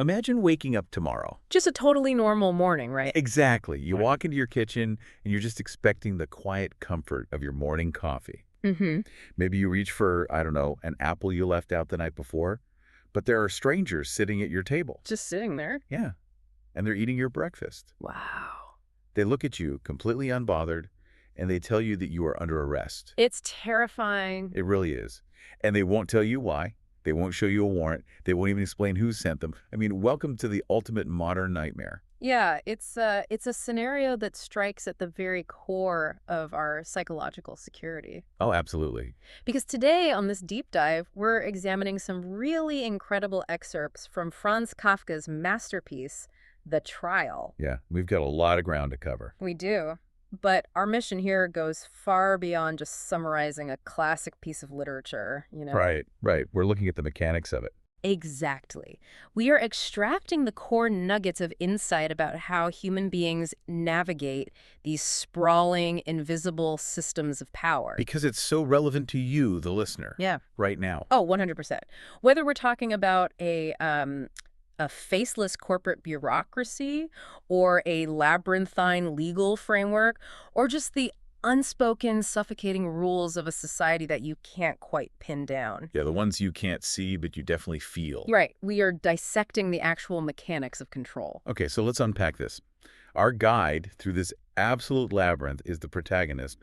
Imagine waking up tomorrow. Just a totally normal morning, right? Exactly. You Right. walk into your kitchen and you're just expecting the quiet comfort of your morning coffee. Mm-hmm. Maybe you reach for, I don't know, an apple you left out the night before, but there are strangers sitting at your table. Just sitting there. Yeah. And they're eating your breakfast. Wow. They look at you completely unbothered and they tell you that you are under arrest. It's terrifying. It really is. And they won't tell you why. They won't show you a warrant. They won't even explain who sent them. I mean, welcome to the ultimate modern nightmare. Yeah, it's a scenario that strikes at the very core of our psychological security. Oh, absolutely. Because today on this deep dive, we're examining some really incredible excerpts from Franz Kafka's masterpiece, The Trial. Yeah, we've got a lot of ground to cover. We do. But our mission here goes far beyond just summarizing a classic piece of literature, you know? Right. We're looking at the mechanics of it. Exactly. We are extracting the core nuggets of insight about how human beings navigate these sprawling, invisible systems of power. Because it's so relevant to you, the listener. Yeah. Right now. Oh, 100%. Whether we're talking about a faceless corporate bureaucracy or a labyrinthine legal framework or just the unspoken, suffocating rules of a society that you can't quite pin down. Yeah, the ones you can't see, but you definitely feel. Right. We are dissecting the actual mechanics of control. Okay, so let's unpack this. Our guide through this absolute labyrinth is the protagonist,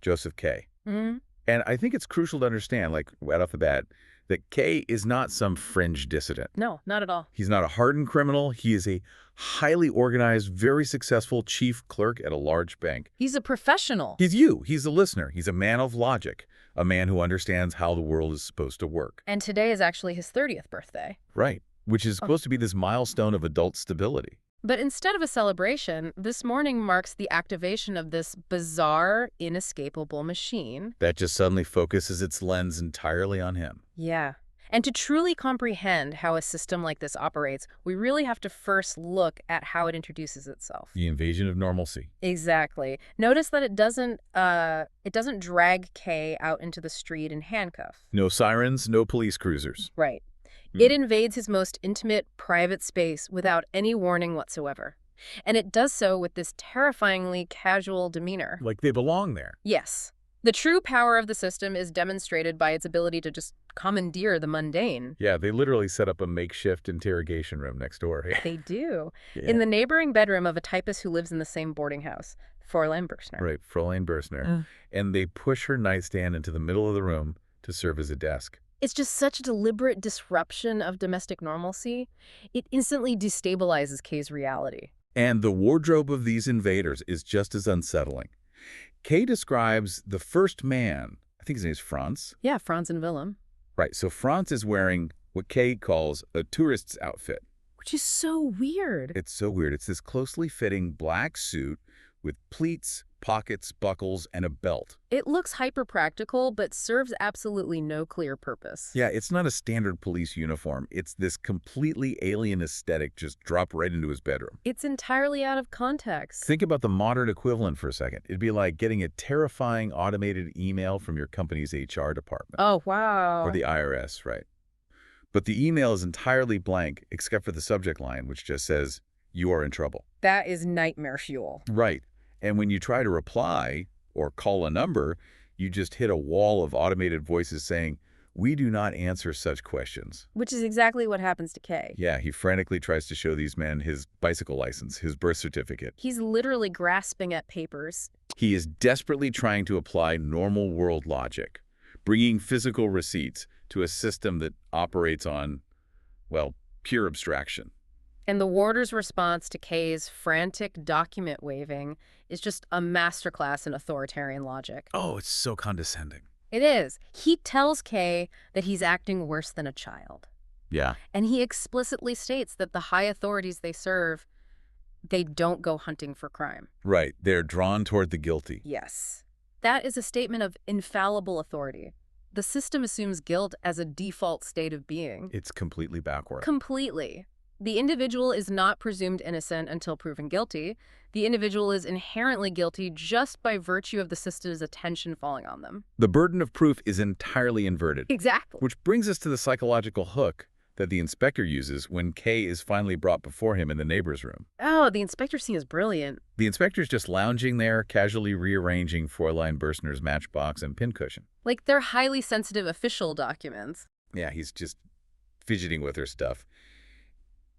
Josef K. Mm-hmm. And I think it's crucial to understand, like right off the bat, that K is not some fringe dissident. No, not at all. He's not a hardened criminal. He is a highly organized, very successful chief clerk at a large bank. He's a professional. He's you. He's a listener. He's a man of logic, a man who understands how the world is supposed to work. And today is actually his 30th birthday. Right, which is supposed to be this milestone of adult stability. But instead of a celebration, this morning marks the activation of this bizarre, inescapable machine. That just suddenly focuses its lens entirely on him. Yeah. And to truly comprehend how a system like this operates, we really have to first look at how it introduces itself. The invasion of normalcy. Exactly. Notice that it doesn't drag Kay out into the street in handcuffs. No sirens, no police cruisers. Right. It invades his most intimate, private space without any warning whatsoever. And it does so with this terrifyingly casual demeanor. Like they belong there. Yes. The true power of the system is demonstrated by its ability to just commandeer the mundane. Yeah, they literally set up a makeshift interrogation room next door. They do. Yeah. In the neighboring bedroom of a typist who lives in the same boarding house, Fräulein Bürstner. Right, Fräulein Bürstner. And they push her nightstand into the middle of the room to serve as a desk. It's just such a deliberate disruption of domestic normalcy. It instantly destabilizes Kay's reality. And the wardrobe of these invaders is just as unsettling. Kay describes the first man, I think his name is Franz. Yeah, Franz and Willem. Right, so Franz is wearing what Kay calls a tourist's outfit. Which is so weird. It's so weird. It's this closely fitting black suit with pleats, pockets, buckles, and a belt. It looks hyper-practical, but serves absolutely no clear purpose. Yeah, it's not a standard police uniform. It's this completely alien aesthetic just dropped right into his bedroom. It's entirely out of context. Think about the modern equivalent for a second. It'd be like getting a terrifying automated email from your company's HR department. Oh, wow. Or the IRS, right? But the email is entirely blank except for the subject line, which just says, "You are in trouble." That is nightmare fuel. Right. And when you try to reply or call a number, you just hit a wall of automated voices saying, "We do not answer such questions." Which is exactly what happens to Kay. Yeah, he frantically tries to show these men his bicycle license, his birth certificate. He's literally grasping at papers. He is desperately trying to apply normal world logic, bringing physical receipts to a system that operates on, well, pure abstraction. And the warder's response to Kay's frantic document waving is just a masterclass in authoritarian logic. Oh, it's so condescending. It is. He tells Kay that he's acting worse than a child. Yeah. And he explicitly states that the high authorities they serve, they don't go hunting for crime. Right. They're drawn toward the guilty. Yes. That is a statement of infallible authority. The system assumes guilt as a default state of being. It's completely backward. Completely. The individual is not presumed innocent until proven guilty. The individual is inherently guilty just by virtue of the system's attention falling on them. The burden of proof is entirely inverted. Exactly. Which brings us to the psychological hook that the inspector uses when K is finally brought before him in the neighbor's room. Oh, the inspector scene is brilliant. The inspector's just lounging there, casually rearranging Fräulein Bürstner's matchbox and pincushion. Like they're highly sensitive official documents. Yeah, he's just fidgeting with her stuff.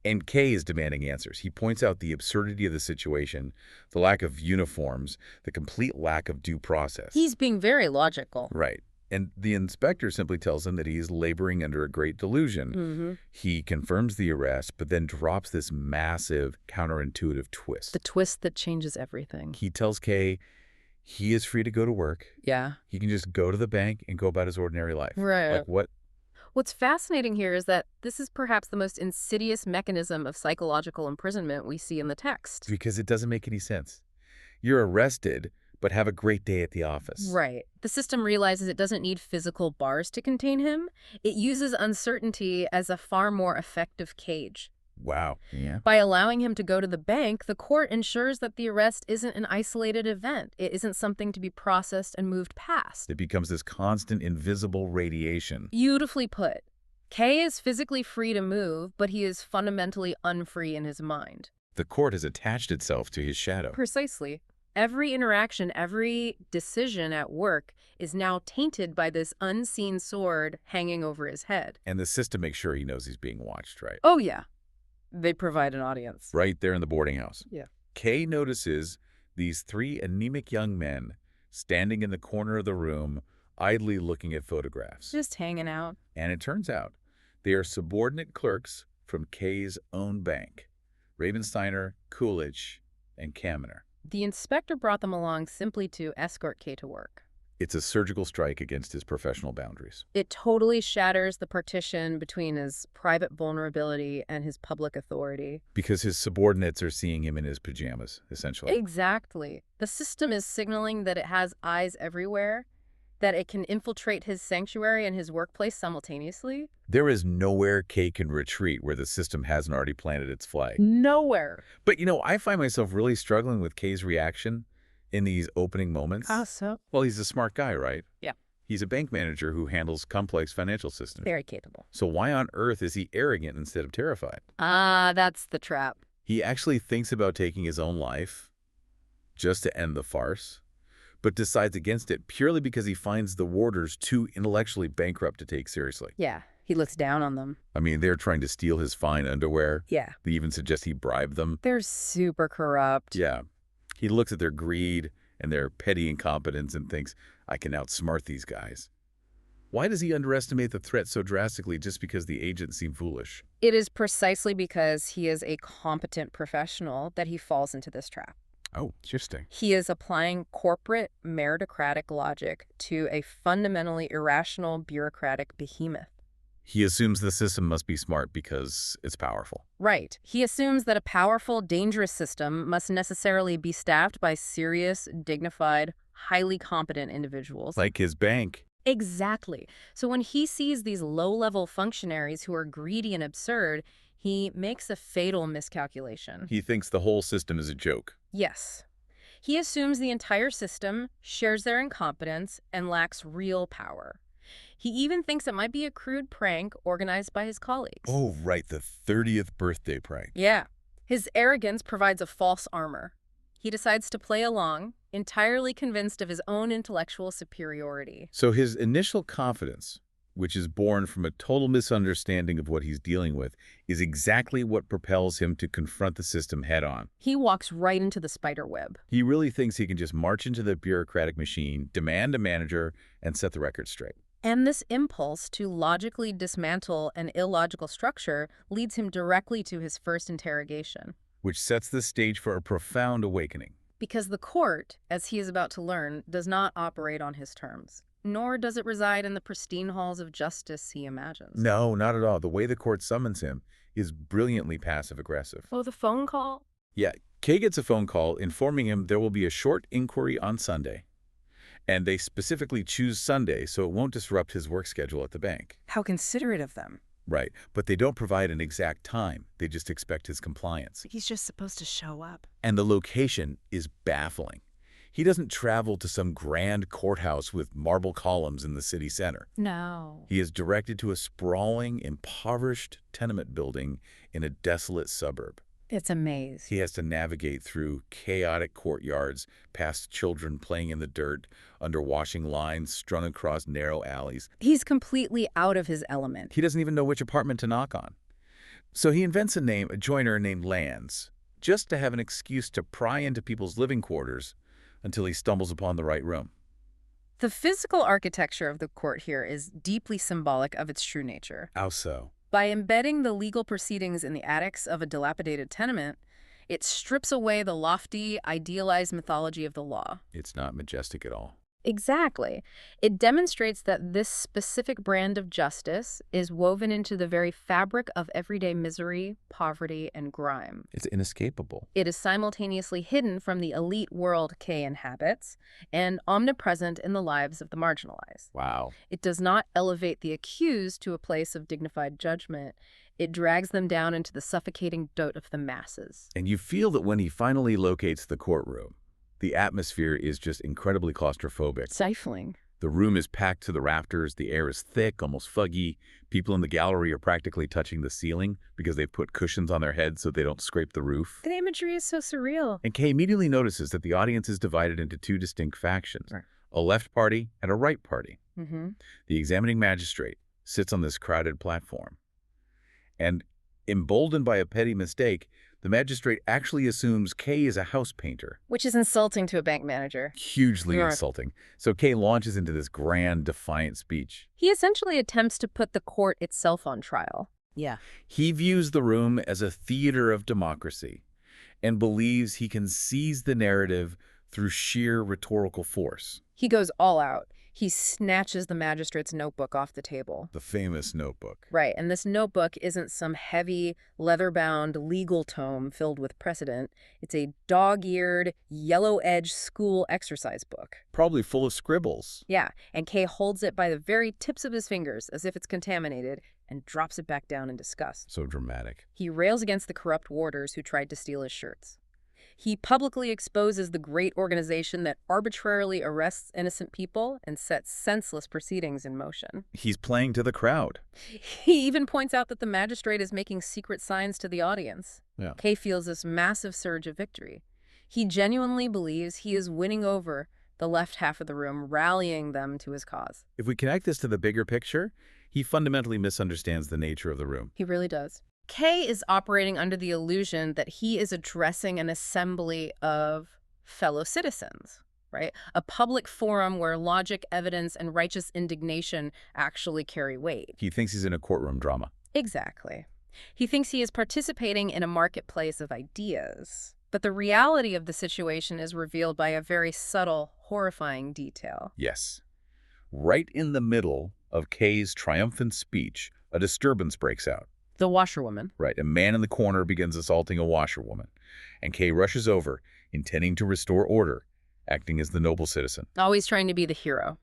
And K is demanding answers. He points out the absurdity of the situation, the lack of uniforms, the complete lack of due process. He's being very logical. Right. And the inspector simply tells him that he is laboring under a great delusion. He confirms the arrest, but then drops this massive counterintuitive twist. The twist that changes everything. He tells Kay he is free to go to work. Yeah. He can just go to the bank and go about his ordinary life. Right. Like what? What's fascinating here is that this is perhaps the most insidious mechanism of psychological imprisonment we see in the text. Because it doesn't make any sense. You're arrested, but have a great day at the office. Right. The system realizes it doesn't need physical bars to contain him. It uses uncertainty as a far more effective cage. Wow. Yeah. By allowing him to go to the bank, the court ensures that the arrest isn't an isolated event. It isn't something to be processed and moved past. It becomes this constant invisible radiation. Beautifully put. Kay is physically free to move, but he is fundamentally unfree in his mind. The court has attached itself to his shadow. Precisely. Every interaction, every decision at work is now tainted by this unseen sword hanging over his head. And the system makes sure he knows he's being watched, right? Oh, yeah. They provide an audience. Right there in the boarding house. Yeah. Kay notices these three anemic young men standing in the corner of the room, idly looking at photographs. Just hanging out. And it turns out they are subordinate clerks from Kay's own bank. Ravensteiner, Coolidge, and Kaminer. The inspector brought them along simply to escort Kay to work. It's a surgical strike against his professional boundaries. It totally shatters the partition between his private vulnerability and his public authority. Because his subordinates are seeing him in his pajamas, essentially. Exactly. The system is signaling that it has eyes everywhere, that it can infiltrate his sanctuary and his workplace simultaneously. There is nowhere Kay can retreat where the system hasn't already planted its flag. Nowhere. But, I find myself really struggling with Kay's reaction in these opening moments. How so? Well, he's a smart guy, right? Yeah. He's a bank manager who handles complex financial systems. Very capable. So why on earth is he arrogant instead of terrified? That's the trap. He actually thinks about taking his own life just to end the farce, but decides against it purely because he finds the warders too intellectually bankrupt to take seriously. Yeah, he looks down on them. I mean, they're trying to steal his fine underwear. Yeah. They even suggest he bribe them. They're super corrupt. Yeah. He looks at their greed and their petty incompetence and thinks, I can outsmart these guys. Why does he underestimate the threat so drastically just because the agents seem foolish? It is precisely because he is a competent professional that he falls into this trap. Oh, interesting. He is applying corporate meritocratic logic to a fundamentally irrational bureaucratic behemoth. He assumes the system must be smart because it's powerful. Right. He assumes that a powerful, dangerous system must necessarily be staffed by serious, dignified, highly competent individuals. Like his bank. Exactly. So when he sees these low-level functionaries who are greedy and absurd, he makes a fatal miscalculation. He thinks the whole system is a joke. Yes. He assumes the entire system shares their incompetence and lacks real power. He even thinks it might be a crude prank organized by his colleagues. Oh, right, the 30th birthday prank. Yeah. His arrogance provides a false armor. He decides to play along, entirely convinced of his own intellectual superiority. So his initial confidence, which is born from a total misunderstanding of what he's dealing with, is exactly what propels him to confront the system head-on. He walks right into the spider web. He really thinks he can just march into the bureaucratic machine, demand a manager, and set the record straight. And this impulse to logically dismantle an illogical structure leads him directly to his first interrogation. Which sets the stage for a profound awakening. Because the court, as he is about to learn, does not operate on his terms. Nor does it reside in the pristine halls of justice he imagines. No, not at all. The way the court summons him is brilliantly passive-aggressive. Oh, the phone call? Yeah, Kay gets a phone call informing him there will be a short inquiry on Sunday. And they specifically choose Sunday so it won't disrupt his work schedule at the bank. How considerate of them. Right, but they don't provide an exact time. They just expect his compliance. He's just supposed to show up. And the location is baffling. He doesn't travel to some grand courthouse with marble columns in the city center. No. He is directed to a sprawling, impoverished tenement building in a desolate suburb. It's a maze. He has to navigate through chaotic courtyards, past children playing in the dirt, under washing lines strung across narrow alleys. He's completely out of his element. He doesn't even know which apartment to knock on. So he invents a joiner named Lands, just to have an excuse to pry into people's living quarters until he stumbles upon the right room. The physical architecture of the court here is deeply symbolic of its true nature. How so? By embedding the legal proceedings in the attics of a dilapidated tenement, it strips away the lofty, idealized mythology of the law. It's not majestic at all. Exactly. It demonstrates that this specific brand of justice is woven into the very fabric of everyday misery, poverty, and grime. It's inescapable. It is simultaneously hidden from the elite world K inhabits and omnipresent in the lives of the marginalized. Wow. It does not elevate the accused to a place of dignified judgment. It drags them down into the suffocating dote of the masses. And you feel that when he finally locates the courtroom, the atmosphere is just incredibly claustrophobic. Stifling. The room is packed to the rafters, the air is thick, almost fuggy. People in the gallery are practically touching the ceiling because they've put cushions on their heads so they don't scrape the roof. The imagery is so surreal. And Kay immediately notices that the audience is divided into two distinct factions, Right. a left party and a right party. Mm-hmm. The examining magistrate sits on this crowded platform. And emboldened by a petty mistake, the magistrate actually assumes Kay is a house painter. Which is insulting to a bank manager. Hugely Right. insulting. So Kay launches into this grand, defiant speech. He essentially attempts to put the court itself on trial. Yeah. He views the room as a theater of democracy and believes he can seize the narrative through sheer rhetorical force. He goes all out. He snatches the magistrate's notebook off the table. The famous notebook. Right, and this notebook isn't some heavy, leather-bound legal tome filled with precedent. It's a dog-eared, yellow-edged school exercise book. Probably full of scribbles. Yeah, and Kay holds it by the very tips of his fingers as if it's contaminated and drops it back down in disgust. So dramatic. He rails against the corrupt warders who tried to steal his shirts. He publicly exposes the great organization that arbitrarily arrests innocent people and sets senseless proceedings in motion. He's playing to the crowd. He even points out that the magistrate is making secret signs to the audience. Yeah. Kay feels this massive surge of victory. He genuinely believes he is winning over the left half of the room, rallying them to his cause. If we connect this to the bigger picture, he fundamentally misunderstands the nature of the room. He really does. Kay is operating under the illusion that he is addressing an assembly of fellow citizens, right? A public forum where logic, evidence, and righteous indignation actually carry weight. He thinks he's in a courtroom drama. Exactly. He thinks he is participating in a marketplace of ideas. But the reality of the situation is revealed by a very subtle, horrifying detail. Yes. Right in the middle of Kay's triumphant speech, a disturbance breaks out. The washerwoman. Right, a man in the corner begins assaulting a washerwoman, and Kay rushes over, intending to restore order, acting as the noble citizen. Always trying to be the hero.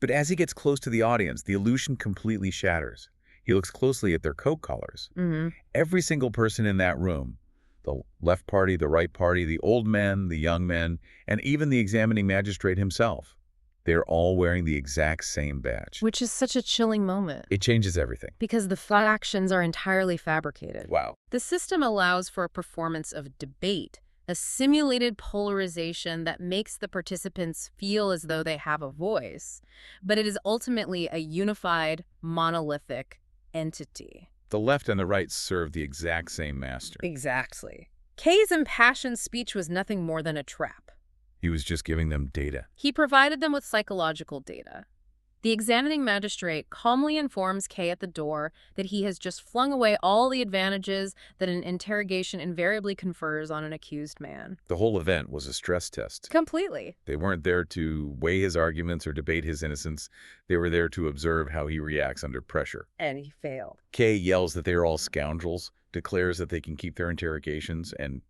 But as he gets close to the audience, the illusion completely shatters. He looks closely at their coat collars. Mm-hmm. Every single person in that room, the left party, the right party, the old men, the young men, and even the examining magistrate himself, they're all wearing the exact same badge. Which is such a chilling moment. It changes everything. Because the factions are entirely fabricated. Wow. The system allows for a performance of debate, a simulated polarization that makes the participants feel as though they have a voice, but it is ultimately a unified, monolithic entity. The left and the right serve the exact same master. Exactly. Kay's impassioned speech was nothing more than a trap. He was just giving them data. He provided them with psychological data. The examining magistrate calmly informs Kay at the door that he has just flung away all the advantages that an interrogation invariably confers on an accused man. The whole event was a stress test. Completely. They weren't there to weigh his arguments or debate his innocence. They were there to observe how he reacts under pressure. And he failed. Kay yells that they are all scoundrels, declares that they can keep their interrogations, and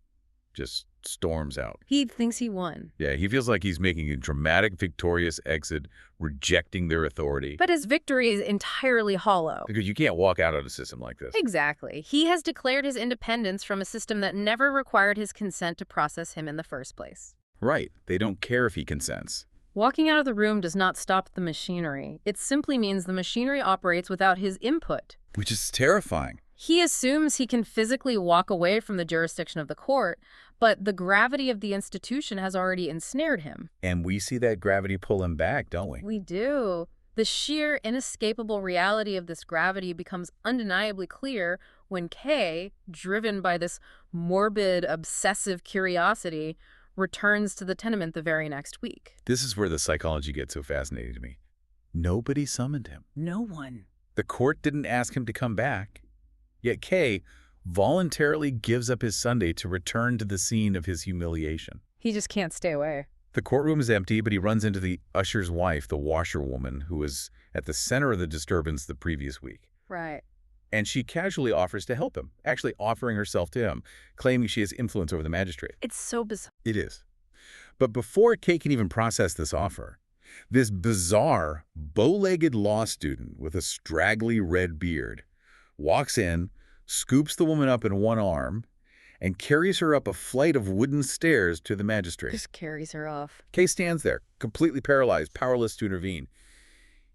just storms out. He thinks he won. Yeah, he feels like he's making a dramatic, victorious exit, rejecting their authority. But his victory is entirely hollow. Because you can't walk out of a system like this. Exactly. He has declared his independence from a system that never required his consent to process him in the first place. Right. They don't care if he consents. Walking out of the room does not stop the machinery. It simply means the machinery operates without his input. Which is terrifying. He assumes he can physically walk away from the jurisdiction of the court, but the gravity of the institution has already ensnared him. And we see that gravity pull him back, don't we? We do. The sheer, inescapable reality of this gravity becomes undeniably clear when Kay, driven by this morbid, obsessive curiosity, returns to the tenement the very next week. This is where the psychology gets so fascinating to me. Nobody summoned him. No one. The court didn't ask him to come back. Yet Kay voluntarily gives up his Sunday to return to the scene of his humiliation. He just can't stay away. The courtroom is empty, but he runs into the usher's wife, the washerwoman, who was at the center of the disturbance the previous week. Right. And she casually offers to help him, actually offering herself to him, claiming she has influence over the magistrate. It's so bizarre. It is. But before Kay can even process this offer, this bizarre, bow-legged law student with a straggly red beard walks in, scoops the woman up in one arm, and carries her up a flight of wooden stairs to the magistrate. Just carries her off. Kay stands there, completely paralyzed, powerless to intervene.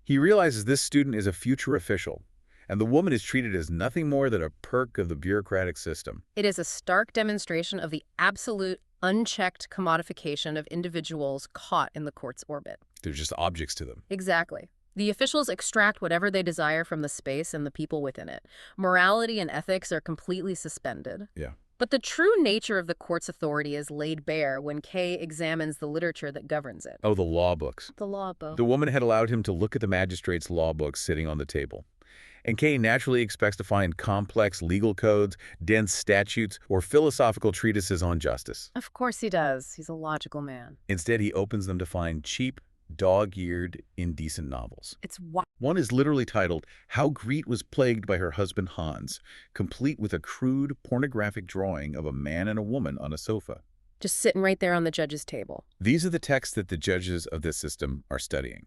He realizes this student is a future official, and the woman is treated as nothing more than a perk of the bureaucratic system. It is a stark demonstration of the absolute, unchecked commodification of individuals caught in the court's orbit. They're just objects to them. Exactly. The officials extract whatever they desire from the space and the people within it. Morality and ethics are completely suspended. Yeah. But the true nature of the court's authority is laid bare when Kay examines the literature that governs it. Oh, the law books. The law book. The woman had allowed him to look at the magistrate's law books sitting on the table. And Kay naturally expects to find complex legal codes, dense statutes, or philosophical treatises on justice. Of course he does. He's a logical man. Instead, he opens them to find cheap, dog-eared, indecent novels. It's wild. One is literally titled, How Greet Was Plagued by Her Husband Hans, complete with a crude, pornographic drawing of a man and a woman on a sofa. Just sitting right there on the judge's table. These are the texts that the judges of this system are studying.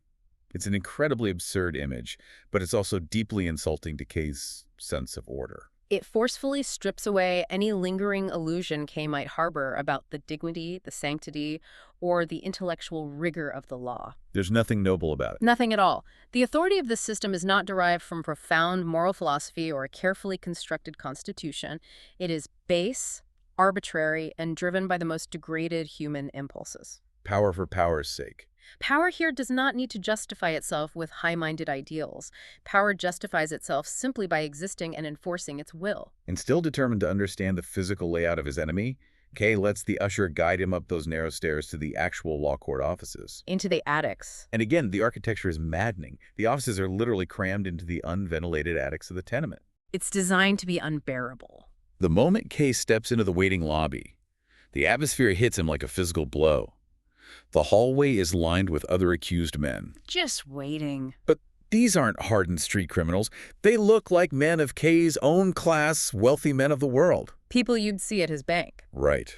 It's an incredibly absurd image, but it's also deeply insulting to Kay's sense of order. It forcefully strips away any lingering illusion Kay might harbor about the dignity, the sanctity, or the intellectual rigor of the law. There's nothing noble about it. Nothing at all. The authority of this system is not derived from profound moral philosophy or a carefully constructed constitution. It is base, arbitrary, and driven by the most degraded human impulses. Power for power's sake. Power here does not need to justify itself with high-minded ideals. Power justifies itself simply by existing and enforcing its will. And still determined to understand the physical layout of his enemy, Kay lets the usher guide him up those narrow stairs to the actual law court offices. Into the attics. And again, the architecture is maddening. The offices are literally crammed into the unventilated attics of the tenement. It's designed to be unbearable. The moment Kay steps into the waiting lobby, the atmosphere hits him like a physical blow. The hallway is lined with other accused men. Just waiting. But these aren't hardened street criminals. They look like men of Kay's own class, wealthy men of the world. People you'd see at his bank. Right.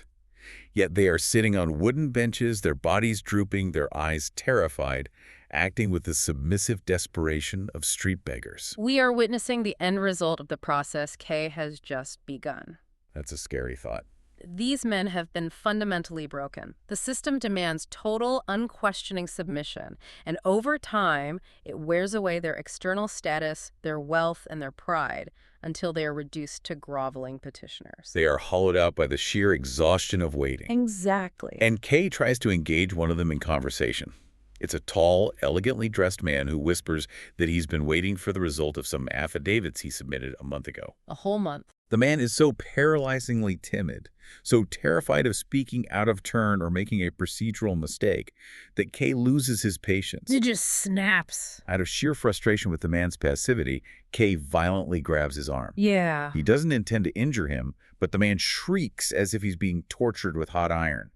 Yet they are sitting on wooden benches, their bodies drooping, their eyes terrified, acting with the submissive desperation of street beggars. We are witnessing the end result of the process Kay has just begun. That's a scary thought. These men have been fundamentally broken. The system demands total, unquestioning submission, and over time, it wears away their external status, their wealth, and their pride, until they are reduced to groveling petitioners. They are hollowed out by the sheer exhaustion of waiting. Exactly. And Kay tries to engage one of them in conversation. It's a tall, elegantly dressed man who whispers that he's been waiting for the result of some affidavits he submitted a month ago. A whole month. The man is so paralyzingly timid, so terrified of speaking out of turn or making a procedural mistake, that Kay loses his patience. It just snaps. Out of sheer frustration with the man's passivity, Kay violently grabs his arm. Yeah. He doesn't intend to injure him, but the man shrieks as if he's being tortured with hot iron.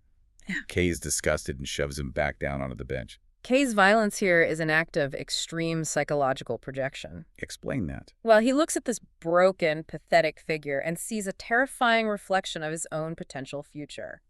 Yeah. Kay is disgusted and shoves him back down onto the bench. Kay's violence here is an act of extreme psychological projection. Explain that. Well, he looks at this broken, pathetic figure and sees a terrifying reflection of his own potential future.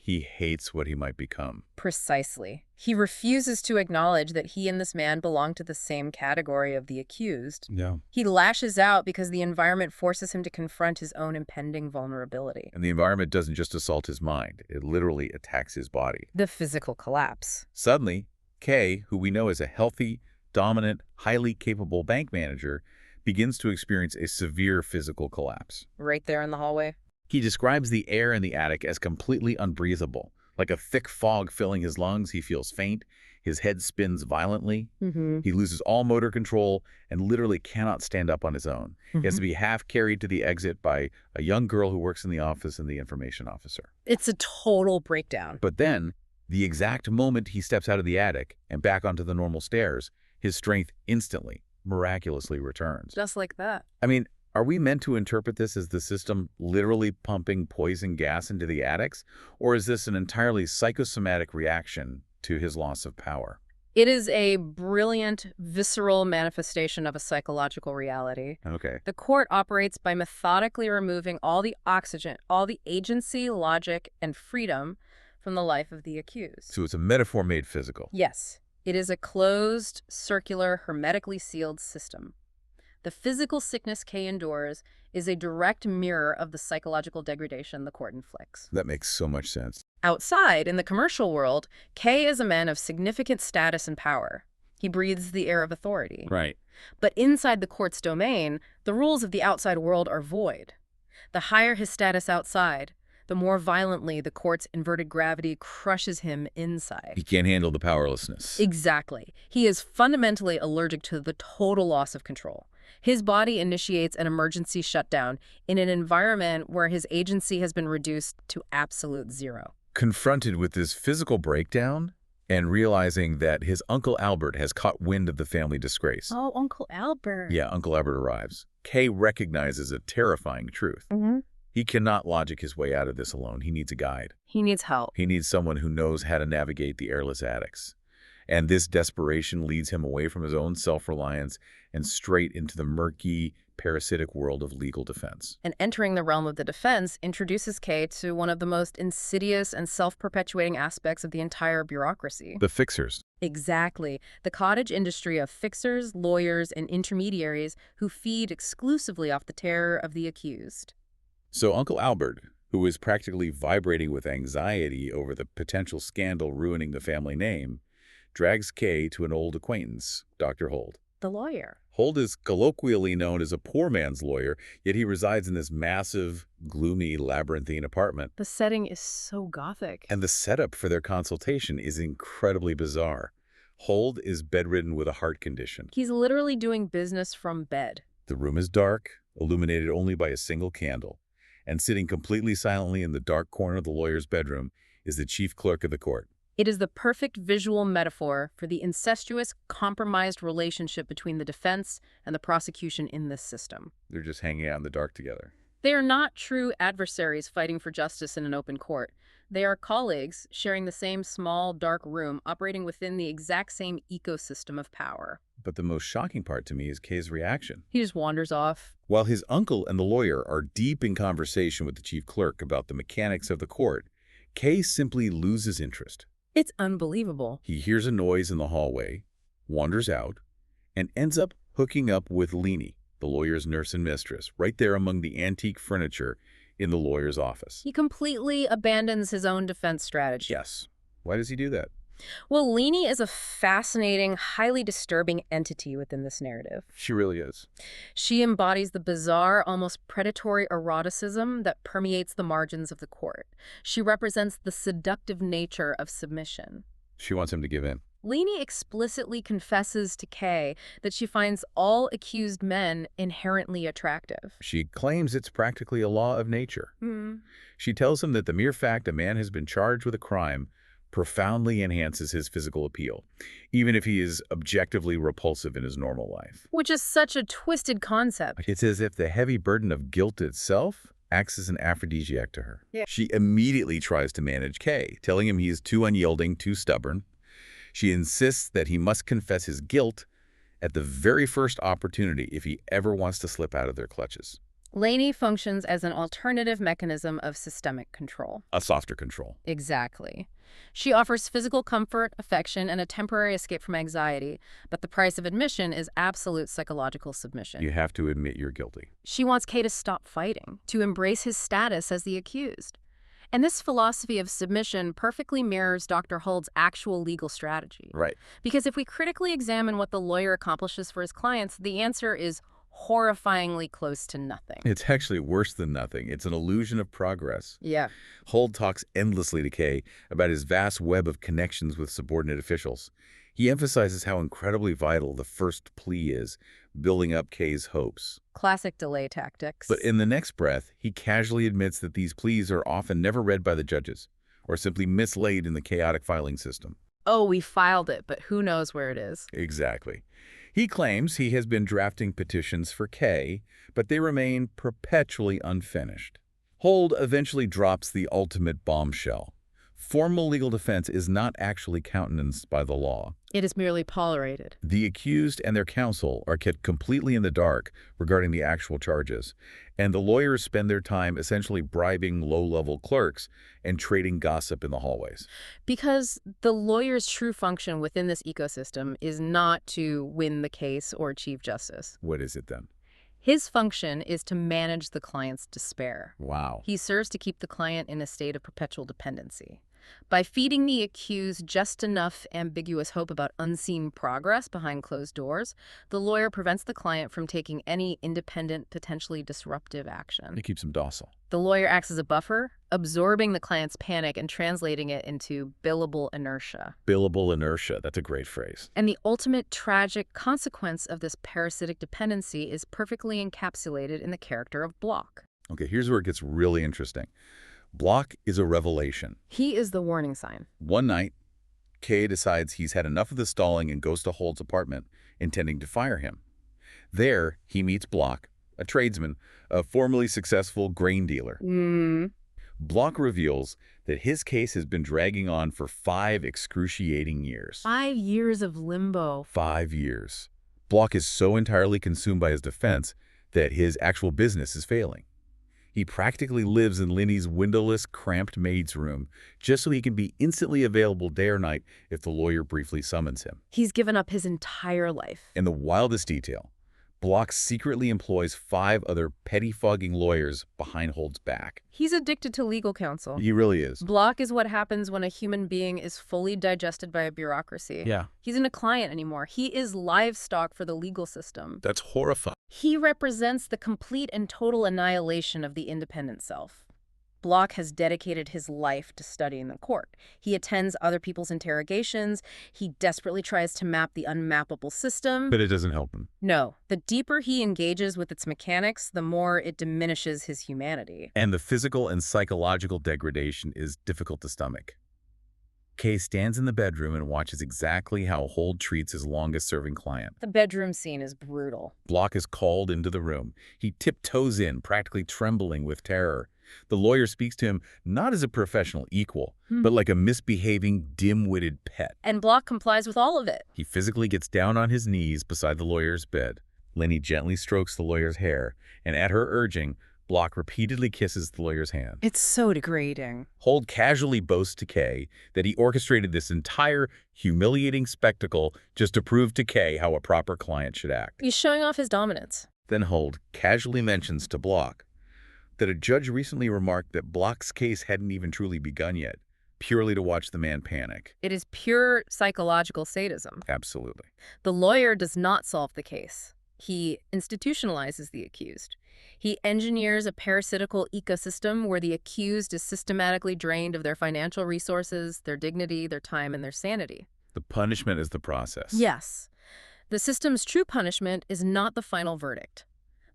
He hates what he might become. Precisely. He refuses to acknowledge that he and this man belong to the same category of the accused. Yeah. He lashes out because the environment forces him to confront his own impending vulnerability. And the environment doesn't just assault his mind. It literally attacks his body. The physical collapse. Suddenly, K, who we know as a healthy, dominant, highly capable bank manager, begins to experience a severe physical collapse. Right there in the hallway. He describes the air in the attic as completely unbreathable. Like a thick fog filling his lungs, he feels faint, his head spins violently, he loses all motor control, and literally cannot stand up on his own. He has to be half carried to the exit by a young girl who works in the office and the information officer. It's a total breakdown. But then, the exact moment he steps out of the attic and back onto the normal stairs, his strength instantly, miraculously returns. Just like that. I mean, are we meant to interpret this as the system literally pumping poison gas into the attics? Or is this an entirely psychosomatic reaction to his loss of power? It is a brilliant, visceral manifestation of a psychological reality. Okay. The court operates by methodically removing all the oxygen, all the agency, logic, and freedom from the life of the accused. So it's a metaphor made physical. Yes, it is a closed, circular, hermetically sealed system. The physical sickness K endures is a direct mirror of the psychological degradation the court inflicts. That makes so much sense. Outside, in the commercial world, K is a man of significant status and power. He breathes the air of authority. Right. But inside the court's domain, the rules of the outside world are void. The higher his status outside, the more violently the court's inverted gravity crushes him inside. He can't handle the powerlessness. Exactly. He is fundamentally allergic to the total loss of control. His body initiates an emergency shutdown in an environment where his agency has been reduced to absolute zero. Confronted with this physical breakdown and realizing that his Uncle Albert has caught wind of the family disgrace. Oh, Uncle Albert. Yeah, Uncle Albert arrives. Kay recognizes a terrifying truth. He cannot logic his way out of this alone. He needs a guide. He needs help. He needs someone who knows how to navigate the airless attics. And this desperation leads him away from his own self-reliance and straight into the murky, parasitic world of legal defense. And entering the realm of the defense introduces Kay to one of the most insidious and self-perpetuating aspects of the entire bureaucracy. The fixers. Exactly. The cottage industry of fixers, lawyers, and intermediaries who feed exclusively off the terror of the accused. So Uncle Albert, who is practically vibrating with anxiety over the potential scandal ruining the family name, drags Kay to an old acquaintance, Dr. Hold. The lawyer. Hold is colloquially known as a poor man's lawyer, yet he resides in this massive, gloomy, labyrinthine apartment. The setting is so gothic. And the setup for their consultation is incredibly bizarre. Hold is bedridden with a heart condition. He's literally doing business from bed. The room is dark, illuminated only by a single candle. And sitting completely silently in the dark corner of the lawyer's bedroom is the chief clerk of the court. It is the perfect visual metaphor for the incestuous, compromised relationship between the defense and the prosecution in this system. They're just hanging out in the dark together. They are not true adversaries fighting for justice in an open court. They are colleagues sharing the same small, dark room, operating within the exact same ecosystem of power. But the most shocking part to me is Kay's reaction. He just wanders off. While his uncle and the lawyer are deep in conversation with the chief clerk about the mechanics of the court, Kay simply loses interest. It's unbelievable. He hears a noise in the hallway, wanders out, and ends up hooking up with Leanie, the lawyer's nurse and mistress, right there among the antique furniture in the lawyer's office. He completely abandons his own defense strategy. Yes. Why does he do that? Well, Leanie is a fascinating, highly disturbing entity within this narrative. She really is. She embodies the bizarre, almost predatory eroticism that permeates the margins of the court. She represents the seductive nature of submission. She wants him to give in. Leanie explicitly confesses to Kay that she finds all accused men inherently attractive. She claims it's practically a law of nature. She tells him that the mere fact a man has been charged with a crime profoundly enhances his physical appeal, even if he is objectively repulsive in his normal life. Which is such a twisted concept. It's as if the heavy burden of guilt itself acts as an aphrodisiac to her. Yeah. She immediately tries to manage Kay, telling him he is too unyielding, too stubborn. She insists that he must confess his guilt at the very first opportunity if he ever wants to slip out of their clutches. Laney functions as an alternative mechanism of systemic control. A softer control. Exactly. She offers physical comfort, affection, and a temporary escape from anxiety, but the price of admission is absolute psychological submission. You have to admit you're guilty. She wants Kay to stop fighting, to embrace his status as the accused. And this philosophy of submission perfectly mirrors Dr. Huld's actual legal strategy. Right. Because if we critically examine what the lawyer accomplishes for his clients, the answer is horrifyingly close to nothing. It's actually worse than nothing. It's an illusion of progress. Yeah. Huld talks endlessly to Kay about his vast web of connections with subordinate officials. He emphasizes how incredibly vital the first plea is, building up Kay's hopes. Classic delay tactics. But in the next breath, he casually admits that these pleas are often never read by the judges, or simply mislaid in the chaotic filing system. Oh, we filed it, but who knows where it is? Exactly. He claims he has been drafting petitions for Kay, but they remain perpetually unfinished. Huld eventually drops the ultimate bombshell. Formal legal defense is not actually countenanced by the law. It is merely tolerated. The accused and their counsel are kept completely in the dark regarding the actual charges, and the lawyers spend their time essentially bribing low-level clerks and trading gossip in the hallways. Because the lawyer's true function within this ecosystem is not to win the case or achieve justice. What is it then? His function is to manage the client's despair. Wow. He serves to keep the client in a state of perpetual dependency. By feeding the accused just enough ambiguous hope about unseen progress behind closed doors, the lawyer prevents the client from taking any independent, potentially disruptive action. It keeps him docile. The lawyer acts as a buffer, absorbing the client's panic and translating it into billable inertia. Billable inertia, that's a great phrase. And the ultimate tragic consequence of this parasitic dependency is perfectly encapsulated in the character of Block. Okay, here's where it gets really interesting. Block is a revelation. He is the warning sign. One night, Kay decides he's had enough of the stalling and goes to Huld's apartment, intending to fire him. There, he meets Block, a tradesman, a formerly successful grain dealer. Block reveals that his case has been dragging on for 5 excruciating years. 5 years of limbo. 5 years. Block is so entirely consumed by his defense that his actual business is failing. He practically lives in Lenny's windowless, cramped maid's room just so he can be instantly available day or night if the lawyer briefly summons him. He's given up his entire life. In the wildest detail, Block secretly employs 5 other pettifogging lawyers behind Huld's back. He's addicted to legal counsel. He really is. Block is what happens when a human being is fully digested by a bureaucracy. Yeah. He's not a client anymore. He is livestock for the legal system. That's horrifying. He represents the complete and total annihilation of the independent self. Block has dedicated his life to studying the court. He attends other people's interrogations. He desperately tries to map the unmappable system. But it doesn't help him. No. The deeper he engages with its mechanics, the more it diminishes his humanity. And the physical and psychological degradation is difficult to stomach. Kay stands in the bedroom and watches exactly how Huld treats his longest-serving client. The bedroom scene is brutal. Block is called into the room. He tiptoes in, practically trembling with terror. The lawyer speaks to him not as a professional equal, but like a misbehaving, dim-witted pet. And Block complies with all of it. He physically gets down on his knees beside the lawyer's bed. Lenny gently strokes the lawyer's hair, and at her urging, Block repeatedly kisses the lawyer's hand. It's so degrading. Huld casually boasts to Kay that he orchestrated this entire humiliating spectacle just to prove to Kay how a proper client should act. He's showing off his dominance. Then Huld casually mentions to Block that a judge recently remarked that Block's case hadn't even truly begun yet, purely to watch the man panic. It is pure psychological sadism. Absolutely. The lawyer does not solve the case. He institutionalizes the accused. He engineers a parasitical ecosystem where the accused is systematically drained of their financial resources, their dignity, their time, and their sanity. The punishment is the process. Yes. The system's true punishment is not the final verdict.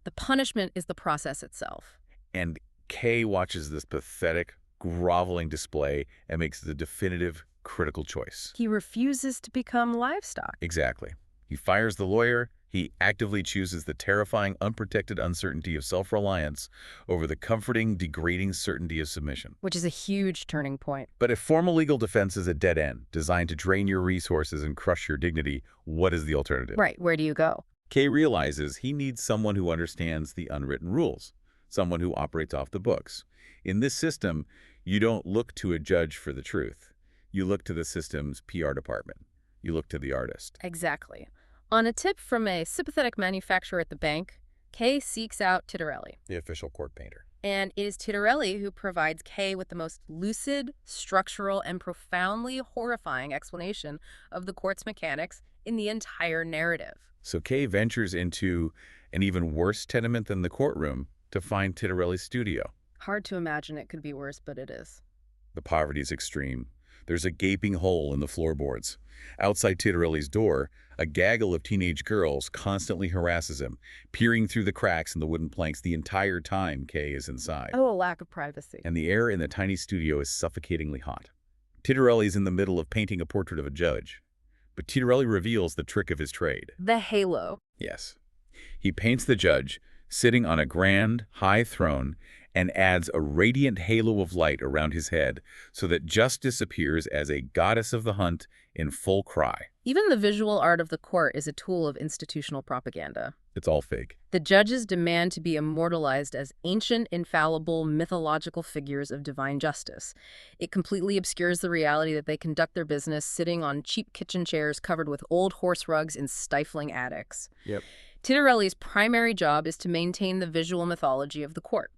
The punishment is the process itself. And Kay watches this pathetic, groveling display and makes the definitive, critical choice. He refuses to become livestock. Exactly. He fires the lawyer. He actively chooses the terrifying, unprotected uncertainty of self-reliance over the comforting, degrading certainty of submission. Which is a huge turning point. But if formal legal defense is a dead end, designed to drain your resources and crush your dignity, what is the alternative? Right, where do you go? Kay realizes he needs someone who understands the unwritten rules. someone who operates off the books. In this system, you don't look to a judge for the truth. You look to the system's PR department. You look to the artist. Exactly. On a tip from a sympathetic manufacturer at the bank, K seeks out Tittarelli. The official court painter. And it is Tittarelli who provides K with the most lucid, structural, and profoundly horrifying explanation of the court's mechanics in the entire narrative. So Kay ventures into an even worse tenement than the courtroom to find Tittarelli's studio. Hard to imagine it could be worse, but it is. The poverty is extreme. There's a gaping hole in the floorboards. Outside Tittarelli's door, a gaggle of teenage girls constantly harasses him, peering through the cracks in the wooden planks the entire time Kay is inside. Oh, a lack of privacy. And the air in the tiny studio is suffocatingly hot. Tittarelli's in the middle of painting a portrait of a judge. But Tittarelli reveals the trick of his trade. The halo. Yes. He paints the judge sitting on a grand, high throne and adds a radiant halo of light around his head so that justice appears as a goddess of the hunt in full cry. Even the visual art of the court is a tool of institutional propaganda. It's all fake. The judges demand to be immortalized as ancient, infallible, mythological figures of divine justice. It completely obscures the reality that they conduct their business sitting on cheap kitchen chairs covered with old horse rugs in stifling attics. Yep. Tittarelli's primary job is to maintain the visual mythology of the court.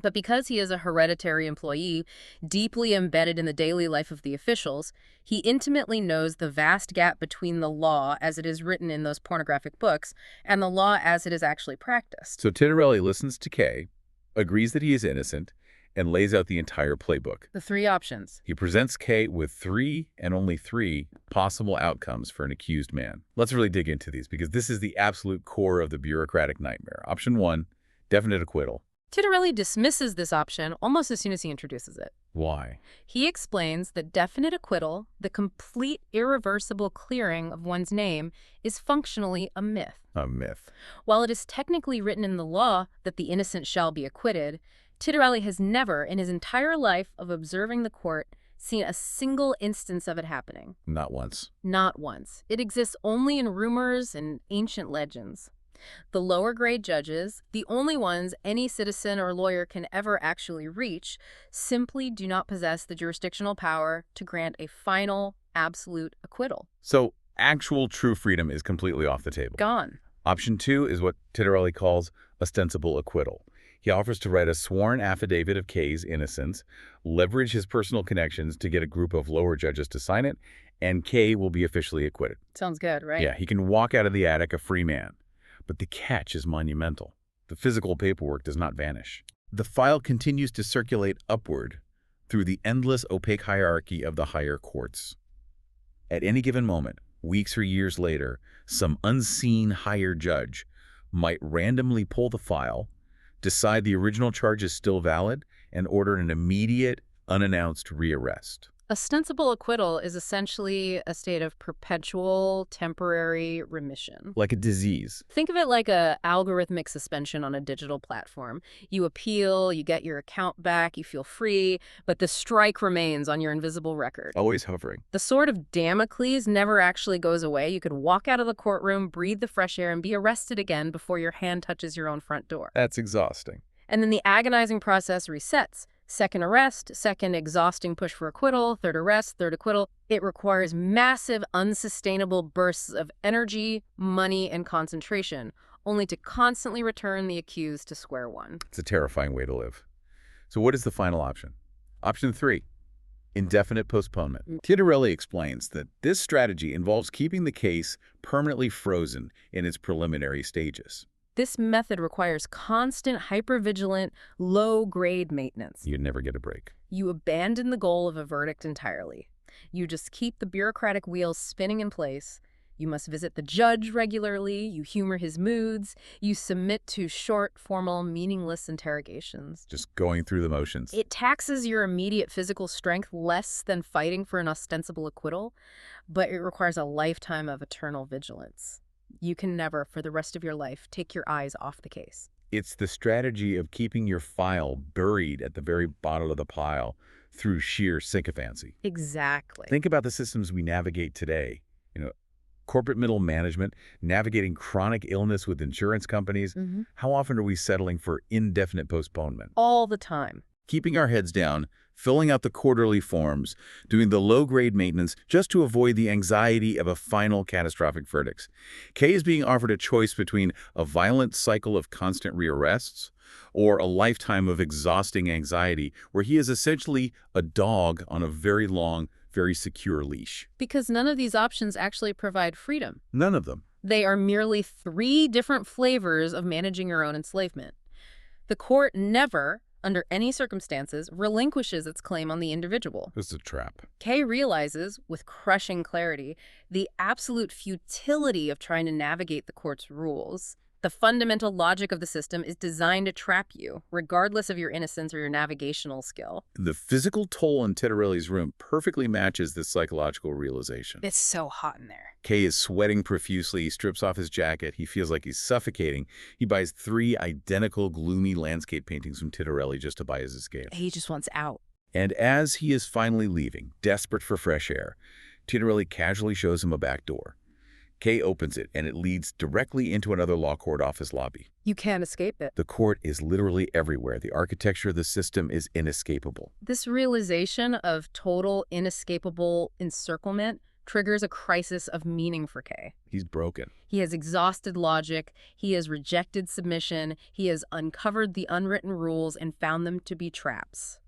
But because he is a hereditary employee, deeply embedded in the daily life of the officials, he intimately knows the vast gap between the law as it is written in those pornographic books and the law as it is actually practiced. So Tittarelli listens to Kay, agrees that he is innocent, and lays out the entire playbook. The three options. He presents Kay with 3 and only 3 possible outcomes for an accused man. Let's really dig into these because this is the absolute core of the bureaucratic nightmare. Option 1, definite acquittal. Tittarelli dismisses this option almost as soon as he introduces it. Why? He explains that definite acquittal, the complete irreversible clearing of one's name, is functionally a myth. A myth. While it is technically written in the law that the innocent shall be acquitted, Tittarelli has never, in his entire life of observing the court, seen a single instance of it happening. Not once. Not once. It exists only in rumors and ancient legends. The lower grade judges, the only ones any citizen or lawyer can ever actually reach, simply do not possess the jurisdictional power to grant a final, absolute acquittal. So actual true freedom is completely off the table. Gone. Option 2 is what Tittarelli calls ostensible acquittal. He offers to write a sworn affidavit of Kay's innocence, leverage his personal connections to get a group of lower judges to sign it, and Kay will be officially acquitted. Sounds good, right? Yeah, he can walk out of the attic a free man. But the catch is monumental. The physical paperwork does not vanish. The file continues to circulate upward through the endless opaque hierarchy of the higher courts. At any given moment, weeks or years later, some unseen higher judge might randomly pull the file, decide the original charge is still valid, and order an immediate, unannounced rearrest. Ostensible acquittal is essentially a state of perpetual, temporary remission. Like a disease. Think of it like a algorithmic suspension on a digital platform. You appeal, you get your account back, you feel free, but the strike remains on your invisible record. Always hovering. The sword of Damocles never actually goes away. You could walk out of the courtroom, breathe the fresh air, and be arrested again before your hand touches your own front door. That's exhausting. And then the agonizing process resets. Second arrest, second exhausting push for acquittal, third arrest, third acquittal. It requires massive, unsustainable bursts of energy, money, and concentration, only to constantly return the accused to square one. It's a terrifying way to live. So what is the final option? Option 3, indefinite postponement. Tittarelli explains that this strategy involves keeping the case permanently frozen in its preliminary stages. This method requires constant, hypervigilant, low-grade maintenance. You'd never get a break. You abandon the goal of a verdict entirely. You just keep the bureaucratic wheels spinning in place. You must visit the judge regularly. You humor his moods. You submit to short, formal, meaningless interrogations. Just going through the motions. It taxes your immediate physical strength less than fighting for an ostensible acquittal, but it requires a lifetime of eternal vigilance. You can never, for the rest of your life, take your eyes off the case. It's the strategy of keeping your file buried at the very bottom of the pile through sheer sycophancy. Exactly. Think about the systems we navigate today. Corporate middle management, navigating chronic illness with insurance companies. How often are we settling for indefinite postponement? All the time. Keeping our heads down, filling out the quarterly forms, doing the low-grade maintenance just to avoid the anxiety of a final catastrophic verdict. Kay is being offered a choice between a violent cycle of constant rearrests or a lifetime of exhausting anxiety where he is essentially a dog on a very long, very secure leash. Because none of these options actually provide freedom. None of them. They are merely 3 different flavors of managing your own enslavement. The court never, under any circumstances, relinquishes its claim on the individual. This is a trap. Kay realizes, with crushing clarity, the absolute futility of trying to navigate the court's rules. The fundamental logic of the system is designed to trap you, regardless of your innocence or your navigational skill. The physical toll in Tittarelli's room perfectly matches this psychological realization. It's so hot in there. Kay is sweating profusely. He strips off his jacket. He feels like he's suffocating. He buys 3 identical, gloomy landscape paintings from Tittarelli just to buy his escape. He just wants out. And as he is finally leaving, desperate for fresh air, Tittarelli casually shows him a back door. Kay opens it, and it leads directly into another law court office lobby. You can't escape it. The court is literally everywhere. The architecture of the system is inescapable. This realization of total, inescapable encirclement triggers a crisis of meaning for Kay. He's broken. He has exhausted logic, he has rejected submission, he has uncovered the unwritten rules and found them to be traps.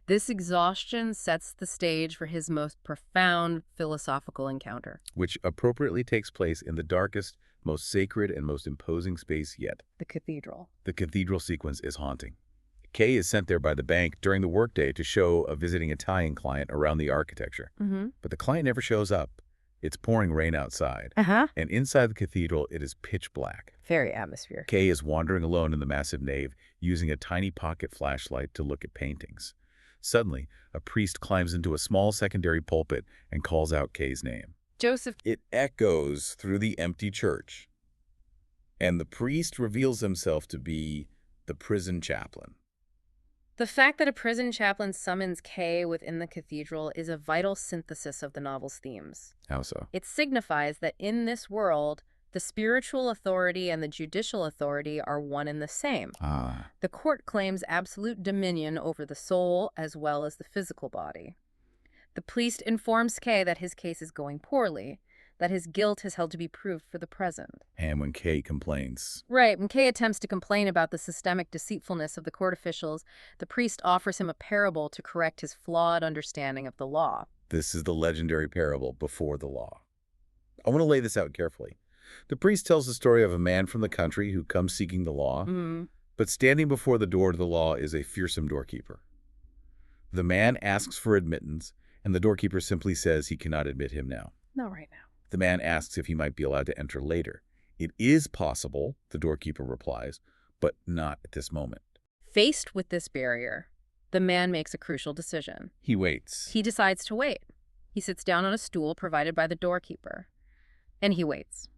This exhaustion sets the stage for his most profound philosophical encounter. Which appropriately takes place in the darkest, most sacred, and most imposing space yet. The cathedral. The cathedral sequence is haunting. Kay is sent there by the bank during the workday to show a visiting Italian client around the architecture. But the client never shows up. It's pouring rain outside. And inside the cathedral, it is pitch black. Very atmospheric. Kay is wandering alone in the massive nave, using a tiny pocket flashlight to look at paintings. Suddenly, a priest climbs into a small secondary pulpit and calls out Kay's name. Josef. It echoes through the empty church. And the priest reveals himself to be the prison chaplain. The fact that a prison chaplain summons Kay within the cathedral is a vital synthesis of the novel's themes. How so? It signifies that in this world, the spiritual authority and the judicial authority are one and the same. The court claims absolute dominion over the soul as well as the physical body. The priest informs Kay that his case is going poorly, that his guilt is held to be proved for the present. And when Kay complains. Right, when Kay attempts to complain about the systemic deceitfulness of the court officials, the priest offers him a parable to correct his flawed understanding of the law. This is the legendary parable before the law. I want to lay this out carefully. The priest tells the story of a man from the country who comes seeking the law, but standing before the door to the law is a fearsome doorkeeper. The man asks for admittance, and the doorkeeper simply says he cannot admit him now. Not right now. The man asks if he might be allowed to enter later. It is possible, the doorkeeper replies, but not at this moment. Faced with this barrier, the man makes a crucial decision. He waits. He decides to wait. He sits down on a stool provided by the doorkeeper, and he waits.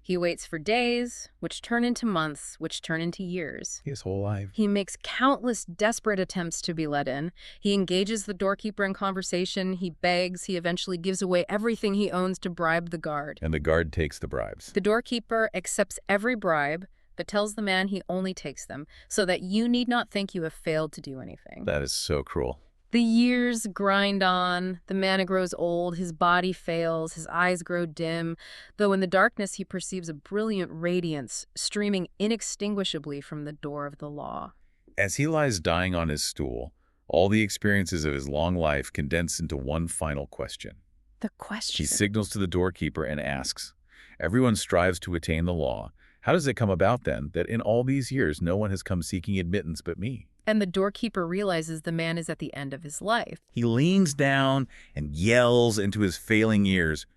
He waits for days, which turn into months, which turn into years. His whole life. He makes countless desperate attempts to be let in. He engages the doorkeeper in conversation. He begs. He eventually gives away everything he owns to bribe the guard. And the guard takes the bribes. The doorkeeper accepts every bribe, but tells the man he only takes them, so that you need not think you have failed to do anything. That is so cruel. The years grind on, the man grows old, his body fails, his eyes grow dim, though in the darkness he perceives a brilliant radiance streaming inextinguishably from the door of the law. As he lies dying on his stool, all the experiences of his long life condense into one final question. The question? He signals to the doorkeeper and asks, everyone strives to attain the law. How does it come about, then, that in all these years no one has come seeking admittance but me? And the doorkeeper realizes the man is at the end of his life. He leans down and yells into his failing ears,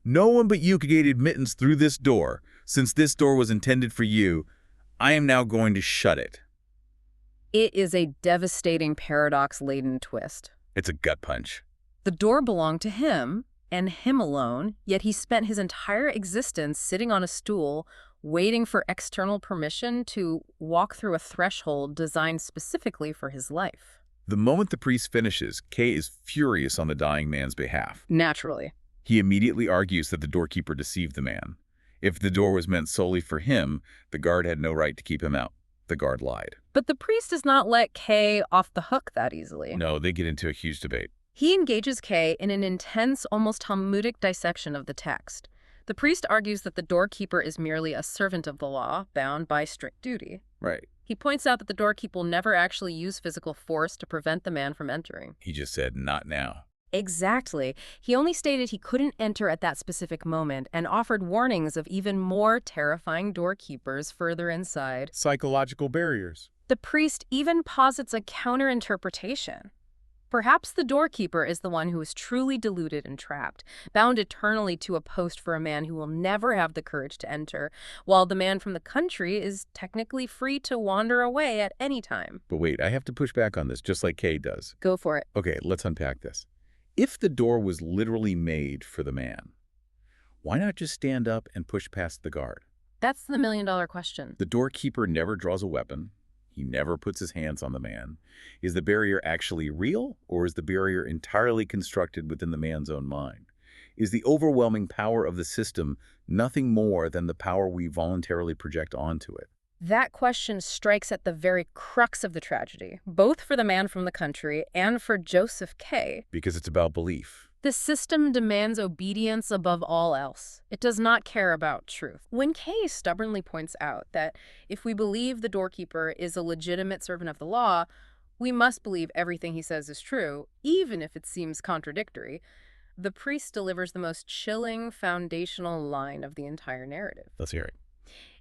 no one but you could get admittance through this door. Since this door was intended for you, I am now going to shut it. It is a devastating paradox-laden twist. It's a gut punch. The door belonged to him, and him alone, yet he spent his entire existence sitting on a stool, waiting for external permission to walk through a threshold designed specifically for his life. The moment the priest finishes, Kay is furious on the dying man's behalf. Naturally. He immediately argues that the doorkeeper deceived the man. If the door was meant solely for him, the guard had no right to keep him out. The guard lied. But the priest does not let K off the hook that easily. No, they get into a huge debate. He engages K in an intense, almost Talmudic dissection of the text. The priest argues that the doorkeeper is merely a servant of the law, bound by strict duty. Right. He points out that the doorkeeper never actually used physical force to prevent the man from entering. He just said, not now. Exactly. He only stated he couldn't enter at that specific moment and offered warnings of even more terrifying doorkeepers further inside. Psychological barriers. The priest even posits a counter-interpretation. Perhaps the doorkeeper is the one who is truly deluded and trapped, bound eternally to a post for a man who will never have the courage to enter, while the man from the country is technically free to wander away at any time. But wait, I have to push back on this, just like Kay does. Go for it. Okay, let's unpack this. If the door was literally made for the man, why not just stand up and push past the guard? That's the million-dollar question. The doorkeeper never draws a weapon. He never puts his hands on the man. Is the barrier actually real, or is the barrier entirely constructed within the man's own mind? Is the overwhelming power of the system nothing more than the power we voluntarily project onto it? That question strikes at the very crux of the tragedy, both for the man from the country and for Josef K. Because it's about belief. The system demands obedience above all else. It does not care about truth. When K stubbornly points out that if we believe the doorkeeper is a legitimate servant of the law, we must believe everything he says is true, even if it seems contradictory, the priest delivers the most chilling, foundational line of the entire narrative. Let's hear it.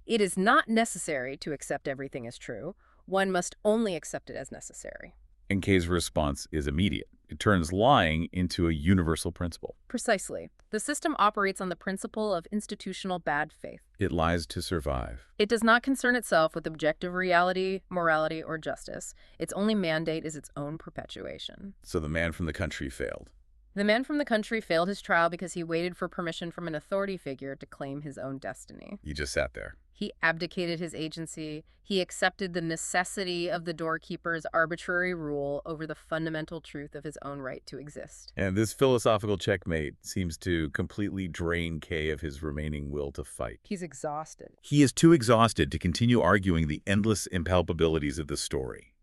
It is not necessary to accept everything as true. One must only accept it as necessary. And Kay's response is immediate. It turns lying into a universal principle. Precisely. The system operates on the principle of institutional bad faith. It lies to survive. It does not concern itself with objective reality, morality, or justice. Its only mandate is its own perpetuation. So the man from the country failed. The man from the country failed his trial because he waited for permission from an authority figure to claim his own destiny. He just sat there. He abdicated his agency. He accepted the necessity of the doorkeeper's arbitrary rule over the fundamental truth of his own right to exist. And this philosophical checkmate seems to completely drain Kay of his remaining will to fight. He's exhausted. He is too exhausted to continue arguing the endless impalpabilities of the story.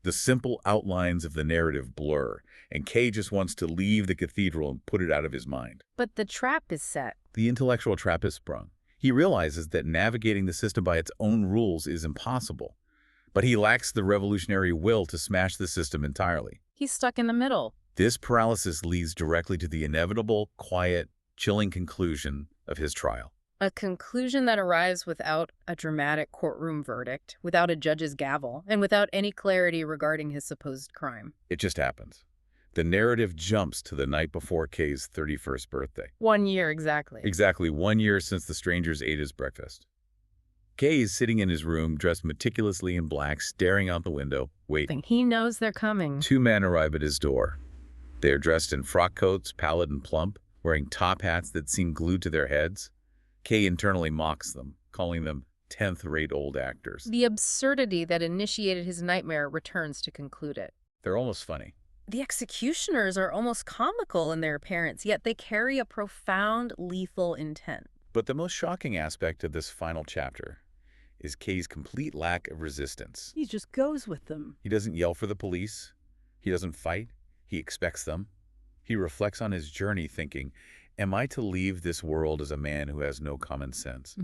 The simple outlines of the narrative blur, and Kay just wants to leave the cathedral and put it out of his mind. But the trap is set. The intellectual trap is sprung. He realizes that navigating the system by its own rules is impossible, but he lacks the revolutionary will to smash the system entirely. He's stuck in the middle. This paralysis leads directly to the inevitable, quiet, chilling conclusion of his trial. A conclusion that arrives without a dramatic courtroom verdict, without a judge's gavel, and without any clarity regarding his supposed crime. It just happens. The narrative jumps to the night before Kay's 31st birthday. 1 year exactly. Exactly 1 year since the strangers ate his breakfast. Kay is sitting in his room, dressed meticulously in black, staring out the window, waiting. He knows they're coming. 2 men arrive at his door. They are dressed in frock coats, pallid and plump, wearing top hats that seem glued to their heads. Kay internally mocks them, calling them 10th-rate old actors. The absurdity that initiated his nightmare returns to conclude it. They're almost funny. The executioners are almost comical in their appearance, yet they carry a profound, lethal intent. But the most shocking aspect of this final chapter is Kay's complete lack of resistance. He just goes with them. He doesn't yell for the police. He doesn't fight. He expects them. He reflects on his journey thinking, am I to leave this world as a man who has no common sense?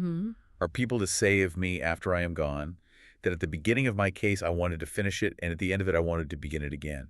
Are people to say of me after I am gone that at the beginning of my case I wanted to finish it and at the end of it I wanted to begin it again?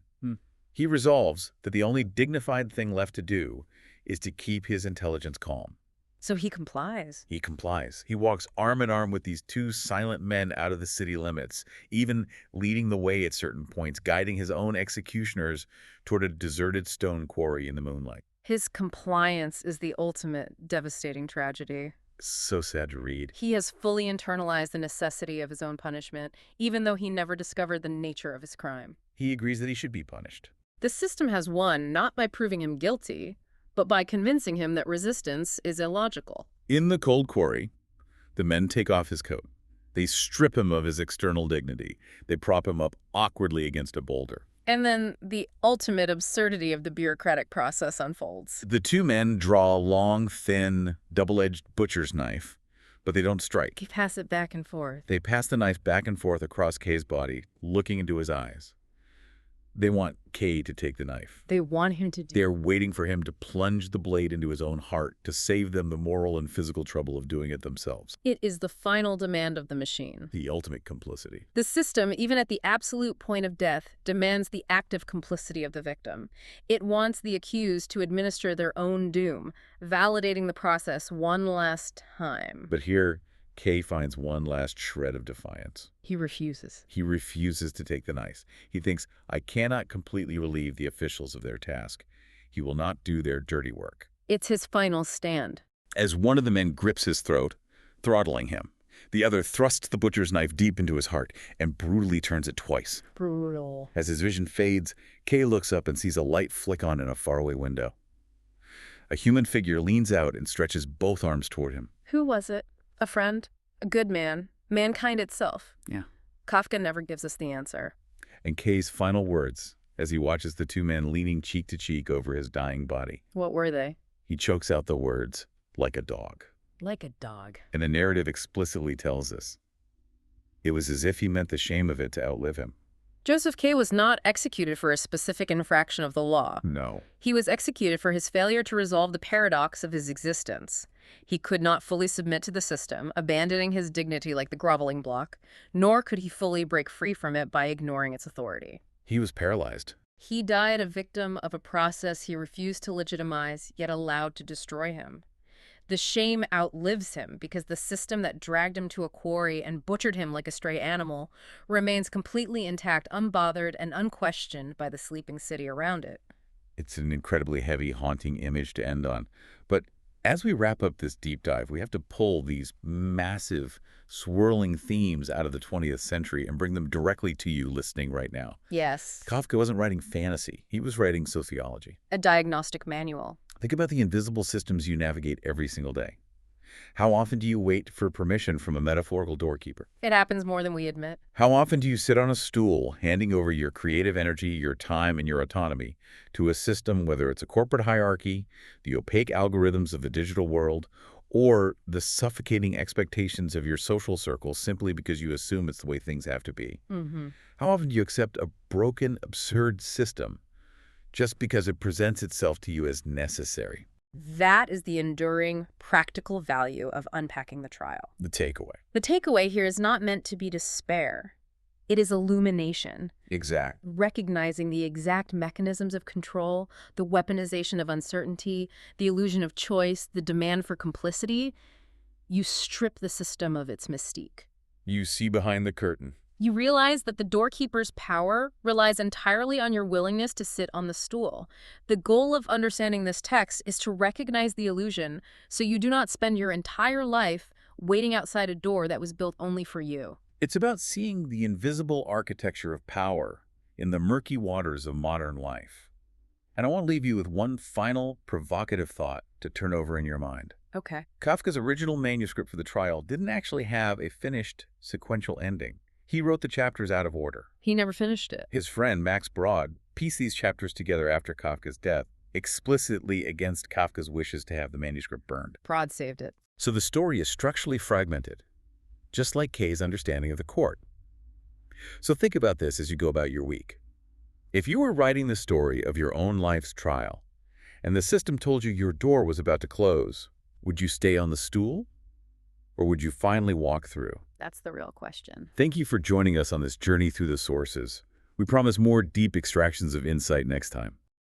He resolves that the only dignified thing left to do is to keep his intelligence calm. So he complies. He complies. He walks arm in arm with these 2 silent men out of the city limits, even leading the way at certain points, guiding his own executioners toward a deserted stone quarry in the moonlight. His compliance is the ultimate devastating tragedy. So sad to read. He has fully internalized the necessity of his own punishment, even though he never discovered the nature of his crime. He agrees that he should be punished. The system has won not by proving him guilty, but by convincing him that resistance is illogical. In the cold quarry, the men take off his coat. They strip him of his external dignity. They prop him up awkwardly against a boulder. And then the ultimate absurdity of the bureaucratic process unfolds. The two men draw a long, thin, double-edged butcher's knife, but they don't strike. You pass it back and forth. They pass the knife back and forth across K's body, looking into his eyes. They want K to take the knife. They want him to do. They're waiting for him to plunge the blade into his own heart to save them the moral and physical trouble of doing it themselves. It is the final demand of the machine. The ultimate complicity. The system, even at the absolute point of death, demands the active complicity of the victim. It wants the accused to administer their own doom, validating the process one last time. But here, K finds one last shred of defiance. He refuses. He refuses to take the knife. He thinks, I cannot completely relieve the officials of their task. He will not do their dirty work. It's his final stand. As one of the men grips his throat, throttling him, the other thrusts the butcher's knife deep into his heart and brutally turns it twice. Brutal. As his vision fades, K looks up and sees a light flick on in a faraway window. A human figure leans out and stretches both arms toward him. Who was it? A friend? A good man? Mankind itself? Yeah. Kafka never gives us the answer. And K's final words, as he watches the two men leaning cheek to cheek over his dying body. What were they? He chokes out the words, like a dog. Like a dog. And the narrative explicitly tells us. It was as if he meant the shame of it to outlive him. Josef K was not executed for a specific infraction of the law. No. He was executed for his failure to resolve the paradox of his existence. He could not fully submit to the system, abandoning his dignity like the groveling block, nor could he fully break free from it by ignoring its authority. He was paralyzed. He died a victim of a process he refused to legitimize, yet allowed to destroy him. The shame outlives him because the system that dragged him to a quarry and butchered him like a stray animal remains completely intact, unbothered, and unquestioned by the sleeping city around it. It's an incredibly heavy, haunting image to end on. But as we wrap up this deep dive, we have to pull these massive, swirling themes out of the 20th century and bring them directly to you listening right now. Yes. Kafka wasn't writing fantasy. He was writing sociology. A diagnostic manual. Think about the invisible systems you navigate every single day. How often do you wait for permission from a metaphorical doorkeeper? It happens more than we admit. How often do you sit on a stool, handing over your creative energy, your time, and your autonomy to a system, whether it's a corporate hierarchy, the opaque algorithms of the digital world, or the suffocating expectations of your social circle simply because you assume it's the way things have to be? How often do you accept a broken, absurd system just because it presents itself to you as necessary? That is the enduring, practical value of unpacking the trial. The takeaway. The takeaway here is not meant to be despair. It is illumination. Exact. Recognizing the exact mechanisms of control, the weaponization of uncertainty, the illusion of choice, the demand for complicity. You strip the system of its mystique. You see behind the curtain. You realize that the doorkeeper's power relies entirely on your willingness to sit on the stool. The goal of understanding this text is to recognize the illusion so you do not spend your entire life waiting outside a door that was built only for you. It's about seeing the invisible architecture of power in the murky waters of modern life. And I want to leave you with one final provocative thought to turn over in your mind. Okay. Kafka's original manuscript for the trial didn't actually have a finished sequential ending. He wrote the chapters out of order. He never finished it. His friend, Max Brod, pieced these chapters together after Kafka's death, explicitly against Kafka's wishes to have the manuscript burned. Brod saved it. So the story is structurally fragmented, just like K's understanding of the court. So think about this as you go about your week. If you were writing the story of your own life's trial, and the system told you your door was about to close, would you stay on the stool? Or would you finally walk through? That's the real question. Thank you for joining us on this journey through the sources. We promise more deep extractions of insight next time.